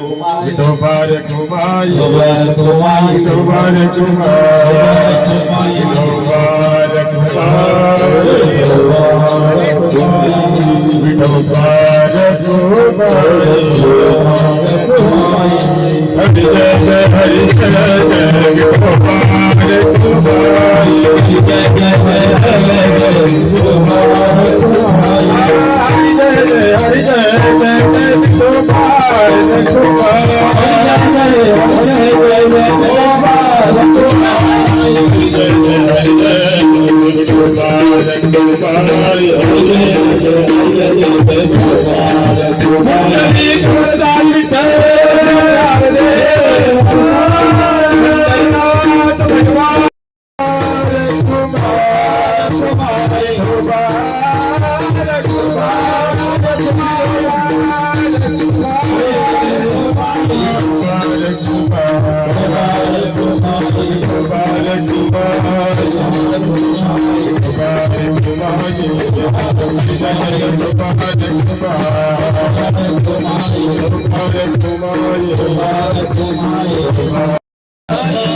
विठोबा रे कुमाई विठोबा रे कुमाई विठोबा रे कुमाई विठोबा रे कुमाई हरि जय जय हरि जय जय विठोबा रे कुमाई जय जय हरि जय जय विठोबा रे कुमाई